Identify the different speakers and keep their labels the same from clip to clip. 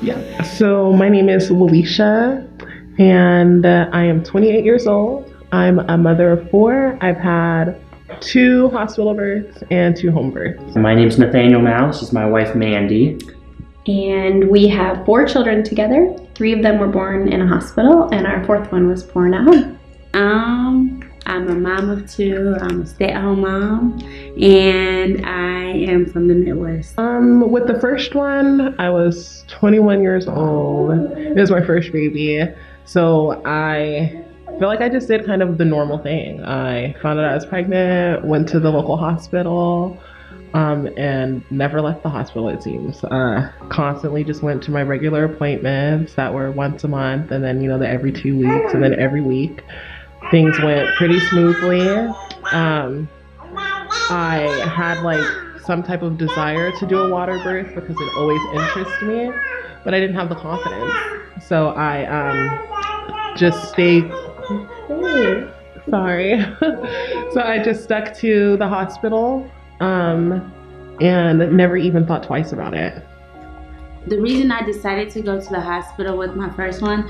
Speaker 1: Yeah. So my name is Walisha, and I am 28 years old. I'm a mother of four. I've had two hospital births and two home births.
Speaker 2: My name's Nathaniel Mao. This is my wife, Mandy.
Speaker 3: And we have 4 children together. 3 of them were born in a hospital, and our 4th one was born at home.
Speaker 4: I'm a mom of 2. I'm a stay-at-home mom, and I am from the Midwest.
Speaker 1: With the first one, I was 21 years old. It was my first baby. So I feel like I just did kind of the normal thing. I found out I was pregnant, went to the local hospital, and never left the hospital, it seems. Constantly just went to my regular appointments that were once a month, and then, the every 2 weeks, and then every week. Things went pretty smoothly. I had some type of desire to do a water birth because it always interested me, but I didn't have the confidence. So I just stayed. Sorry. So I just stuck to the hospital and never even thought twice about it.
Speaker 4: The reason I decided to go to the hospital with my first one,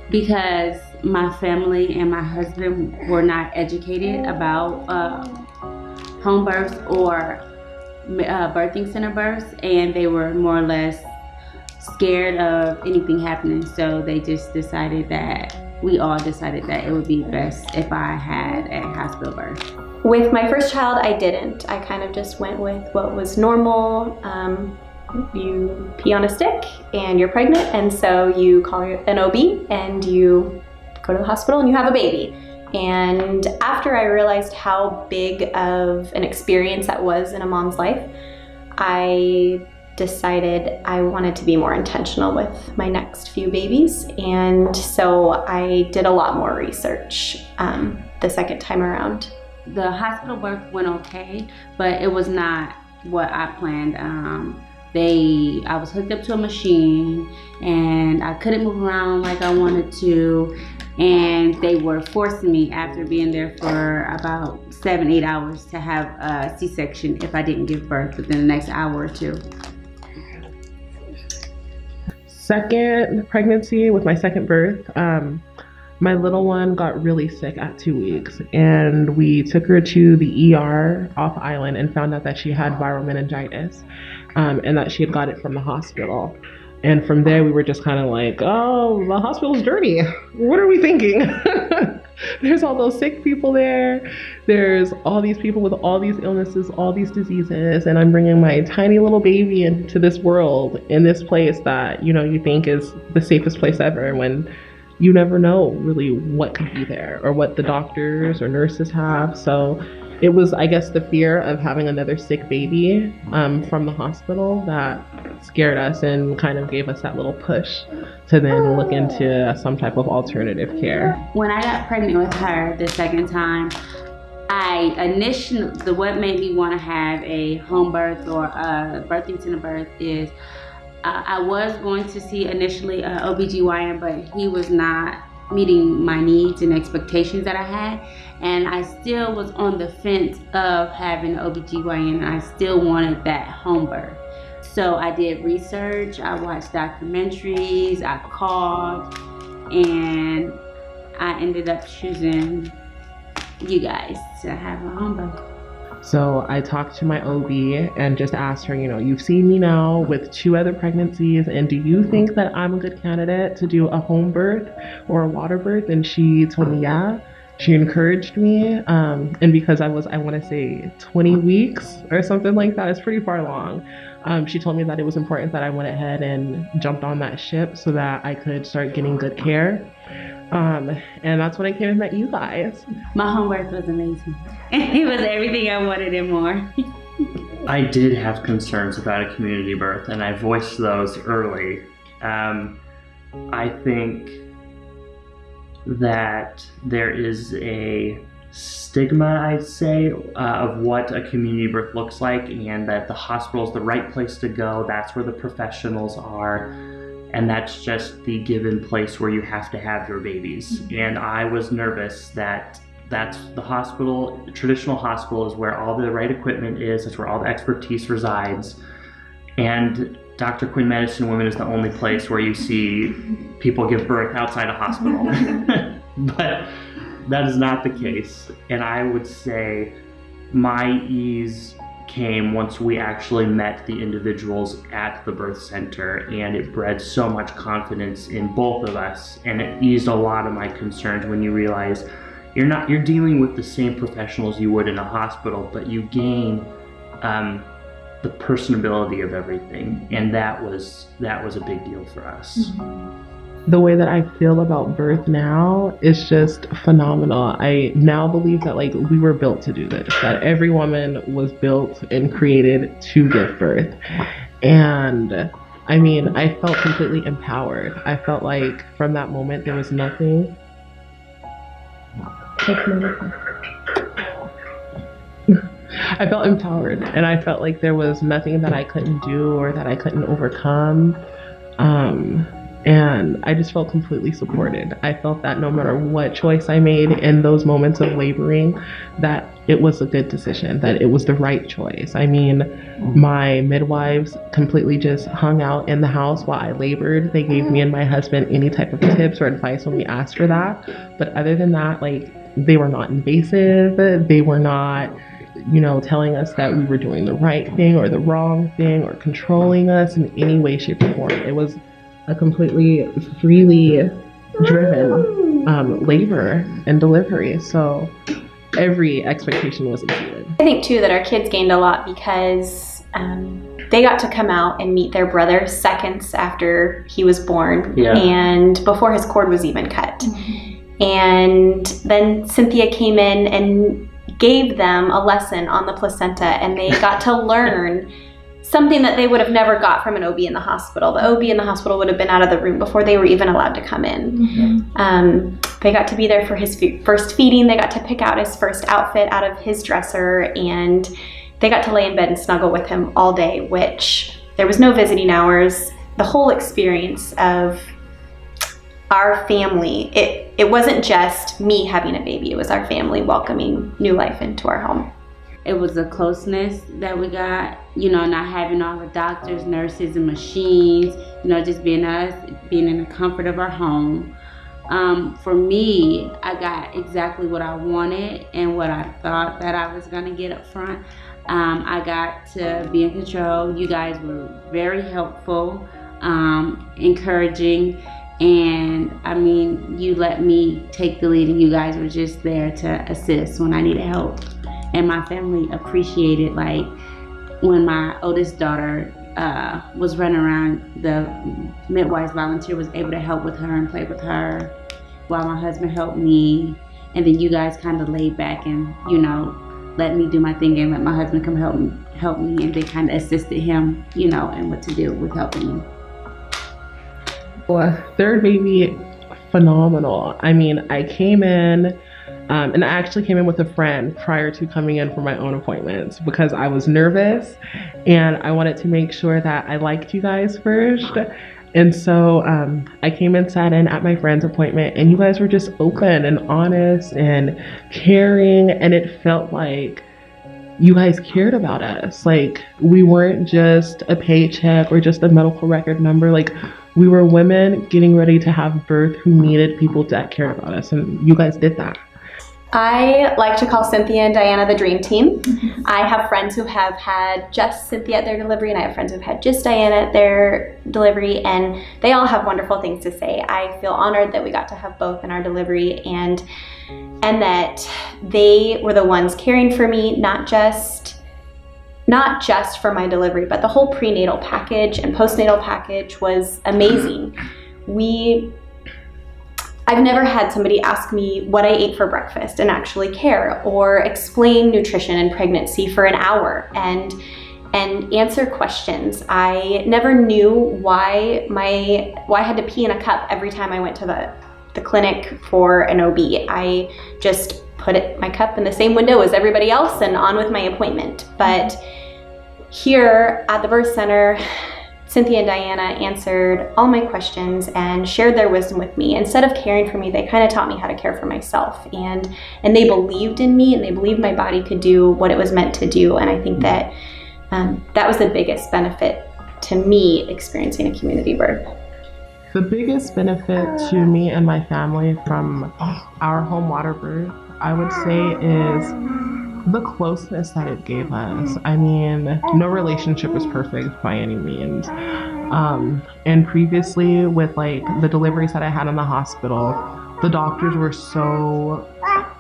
Speaker 4: because my family and my husband were not educated about home births or birthing center births, and they were more or less scared of anything happening. So they just decided we all decided that it would be best if I had a hospital birth.
Speaker 3: With my first child, I didn't. I kind of just went with what was normal. You pee on a stick and you're pregnant, and so you call an OB and you go to the hospital and you have a baby. And after I realized how big of an experience that was in a mom's life, I decided I wanted to be more intentional with my next few babies. And so I did a lot more research the second time around.
Speaker 4: The hospital birth went okay, but it was not what I planned. I was hooked up to a machine and I couldn't move around like I wanted to, and they were forcing me, after being there for about 7-8 hours, to have a C-section if I didn't give birth within the next hour or 2.
Speaker 1: Second pregnancy, with my second birth, my little one got really sick at 2 weeks, and we took her to the ER off island and found out that she had viral meningitis, and that she had got it from the hospital. And from there, we were just kind of like, oh, the hospital's dirty. What are we thinking? There's all those sick people there. There's all these people with all these illnesses, all these diseases, and I'm bringing my tiny little baby into this world, in this place that, you think is the safest place ever, when you never know really what could be there or what the doctors or nurses have. So it was, I guess, the fear of having another sick baby from the hospital that scared us and kind of gave us that little push to then look into some type of alternative care.
Speaker 4: When I got pregnant with her the second time, what made me want to have a home birth or a birthing center birth is I was going to see initially an OBGYN, but he was not meeting my needs and expectations that I had, and I still was on the fence of having an OBGYN, and I still wanted that home birth. So I did research, I watched documentaries, I called, and I ended up choosing you guys to have a home birth.
Speaker 1: So I talked to my OB and just asked her, you've seen me now with 2 other pregnancies, and do you think that I'm a good candidate to do a home birth or a water birth? And she told me, yeah. She encouraged me, and because I want to say 20 weeks or something like that, it's pretty far along. She told me that it was important that I went ahead and jumped on that ship so that I could start getting good care. And that's when I came and met you guys.
Speaker 4: My home birth was amazing. It was everything I wanted and more.
Speaker 2: I did have concerns about a community birth, and I voiced those early. I think that there is a stigma, I'd say, of what a community birth looks like, and that the hospital is the right place to go. That's where the professionals are, and that's just the given place where you have to have your babies. And I was nervous that that's the hospital, traditional hospital, is where all the right equipment is, that's where all the expertise resides. And Dr. Quinn Medicine Women is the only place where you see people give birth outside a hospital. But that is not the case. And I would say my ease came once we actually met the individuals at the birth center, and it bred so much confidence in both of us, and it eased a lot of my concerns when you realize you're dealing with the same professionals you would in a hospital, but you gain the personability of everything, and that was a big deal for us.
Speaker 1: The way that I feel about birth now is just phenomenal. I now believe that like we were built to do this, that every woman was built and created to give birth. And I mean, I felt completely empowered. I felt like from that moment there was nothing. I felt empowered, and I felt like there was nothing that I couldn't do or that I couldn't overcome. And I just felt completely supported. I felt that no matter what choice I made in those moments of laboring, that it was a good decision, that it was the right choice. I mean, my midwives completely just hung out in the house while I labored. They gave me and my husband any type of tips or advice when we asked for that. But other than that, like, they were not invasive. They were not, telling us that we were doing the right thing or the wrong thing or controlling us in any way, shape, or form. It was a completely freely driven labor and delivery. So every expectation was exceeded.
Speaker 3: I think too that our kids gained a lot because they got to come out and meet their brother seconds after he was born, and before his cord was even cut. And then Cynthia came in and gave them a lesson on the placenta, and they got to learn something that they would have never got from an OB in the hospital. The OB in the hospital would have been out of the room before they were even allowed to come in. They got to be there for his first feeding. They got to pick out his first outfit out of his dresser, and they got to lay in bed and snuggle with him all day, which there was no visiting hours. The whole experience of our family, it wasn't just me having a baby, it was our family welcoming new life into our home.
Speaker 4: It was a closeness that we got, not having all the doctors, nurses, and machines, just being us, being in the comfort of our home. For me, I got exactly what I wanted and what I thought that I was going to get up front. I got to be in control. You guys were very helpful, encouraging, and I mean, you let me take the lead, and you guys were just there to assist when I needed help. And my family appreciated, like, when my oldest daughter was running around, the midwives volunteer was able to help with her and play with her while my husband helped me. And then you guys kind of laid back and, let me do my thing and let my husband come help me. And they kind of assisted him, and what to do with helping me.
Speaker 1: Well, third baby, phenomenal. I mean, I came in, and I actually came in with a friend prior to coming in for my own appointments because I was nervous and I wanted to make sure that I liked you guys first. And so I came and sat in at my friend's appointment, and you guys were just open and honest and caring, and it felt like you guys cared about us. Like, we weren't just a paycheck or just a medical record number. Like, we were women getting ready to have birth who needed people that cared about us, and you guys did that.
Speaker 3: I like to call Cynthia and Diana the dream team. I have friends who have had just Cynthia at their delivery, and I have friends who have had just Diana at their delivery, and they all have wonderful things to say. I feel honored that we got to have both in our delivery, and that they were the ones caring for me, not just for my delivery, but the whole prenatal package and postnatal package was amazing. I've never had somebody ask me what I ate for breakfast and actually care, or explain nutrition and pregnancy for an hour and answer questions. I never knew why I had to pee in a cup every time I went to the clinic for an OB. I just put my cup in the same window as everybody else and on with my appointment. But here at the birth center, Cynthia and Diana answered all my questions and shared their wisdom with me. Instead of caring for me, they kind of taught me how to care for myself. And they believed in me, and they believed my body could do what it was meant to do. And I think that that was the biggest benefit to me experiencing a community birth?
Speaker 1: The biggest benefit to me and my family from our home water birth, I would say, is the closeness that it gave us. I mean, no relationship was perfect by any means. And previously, with like the deliveries that I had in the hospital, the doctors were so,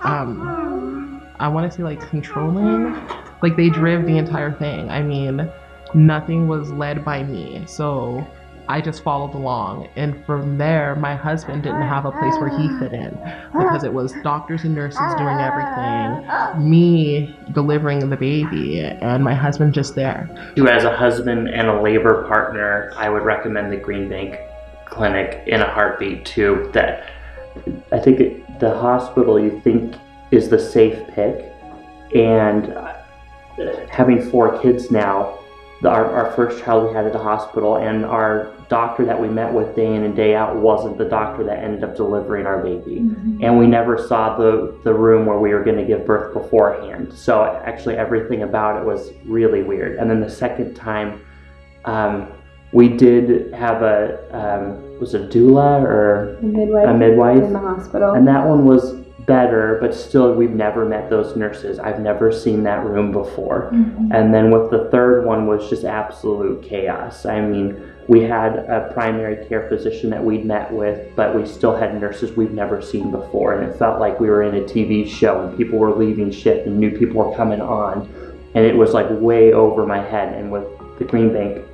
Speaker 1: I want to say like controlling. Like they drove the entire thing. I mean, nothing was led by me. So I just followed along. And from there, my husband didn't have a place where he fit in because it was doctors and nurses doing everything, me delivering the baby, and my husband just there.
Speaker 2: As a husband and a labor partner, I would recommend the Green Bank Clinic in a heartbeat too. That I think the hospital you think is the safe pick, and having 4 kids now, our first child we had at the hospital, and our doctor that we met with day in and day out wasn't the doctor that ended up delivering our baby. Mm-hmm. And we never saw the room where we were going to give birth beforehand. So actually everything about it was really weird. And then the second time, we did have was a doula or a midwife
Speaker 3: in the hospital.
Speaker 2: And that one was better, but still we've never met those nurses. I've never seen that room before. Mm-hmm. And then with the third one was just absolute chaos. I mean, we had a primary care physician that we'd met with, but we still had nurses we've never seen before, and it felt like we were in a TV show and people were leaving shift and new people were coming on, and it was like way over my head. And with the Green Bank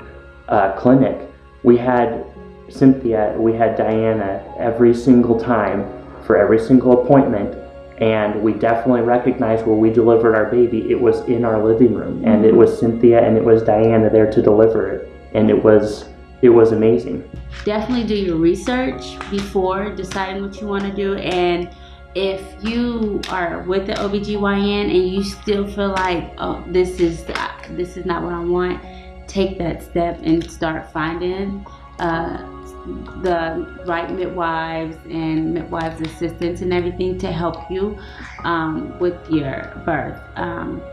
Speaker 2: Clinic, we had Cynthia, we had Diana every single time for every single appointment, and we definitely recognized where we delivered our baby. It was in our living room, and it was Cynthia and it was Diana there to deliver it, and it was amazing.
Speaker 4: Definitely do your research before deciding what you want to do, and if you are with the OBGYN and you still feel like, oh, this is not what I want, take that step and start finding the right midwives and midwives assistants and everything to help you with your birth,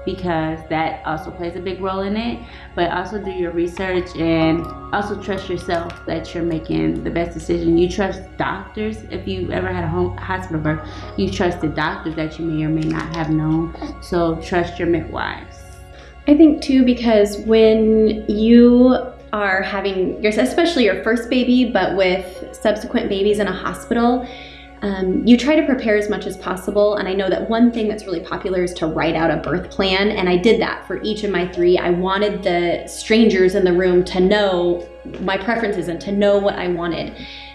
Speaker 4: because that also plays a big role in it. But also do your research and also trust yourself that you're making the best decision. You trust doctors. If you ever had a hospital birth, you trusted doctors that you may or may not have known, so trust your midwives.
Speaker 3: I think too, because when you are having especially your first baby, but with subsequent babies in a hospital, you try to prepare as much as possible. And I know that one thing that's really popular is to write out a birth plan, and I did that for each of my 3. I wanted the strangers in the room to know my preferences and to know what I wanted.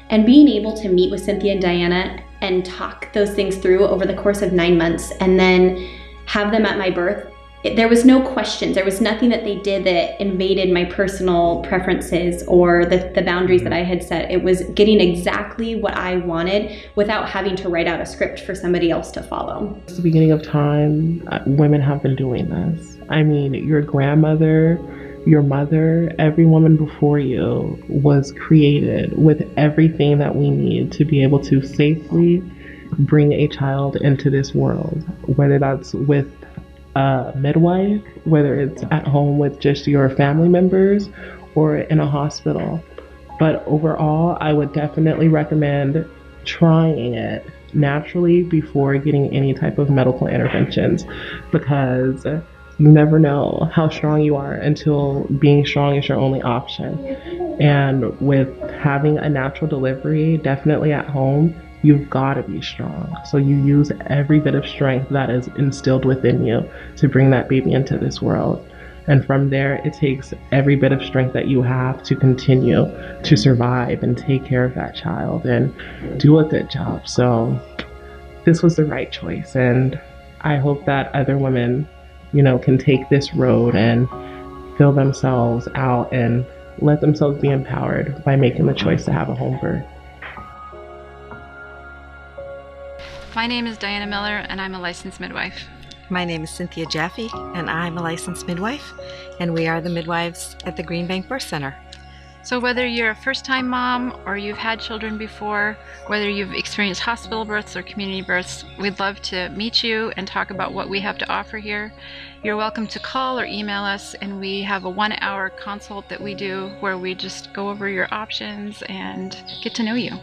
Speaker 3: And being able to meet with Cynthia and Diana and talk those things through over the course of 9 months, and then have them at my birth, there was no questions. There was nothing that they did that invaded my personal preferences or the boundaries that I had set. It was getting exactly what I wanted without having to write out a script for somebody else to follow.
Speaker 1: Since the beginning of time, women have been doing this. I mean, your grandmother, your mother, every woman before you was created with everything that we need to be able to safely bring a child into this world, whether that's with a midwife, whether it's at home with just your family members or in a hospital. But overall, I would definitely recommend trying it naturally before getting any type of medical interventions, because you never know how strong you are until being strong is your only option. And with having a natural delivery, definitely at home, you've got to be strong. So you use every bit of strength that is instilled within you to bring that baby into this world. And from there, it takes every bit of strength that you have to continue to survive and take care of that child and do a good job. So this was the right choice. And I hope that other women, can take this road and fill themselves out and let themselves be empowered by making the choice to have a home birth.
Speaker 5: My name is Diana Miller, and I'm a licensed midwife.
Speaker 6: My name is Cynthia Jaffe, and I'm a licensed midwife, and we are the midwives at the Green Bank Birth Center.
Speaker 5: So whether you're a first-time mom or you've had children before, whether you've experienced hospital births or community births, we'd love to meet you and talk about what we have to offer here. You're welcome to call or email us, and we have a 1-hour consult that we do where we just go over your options and get to know you.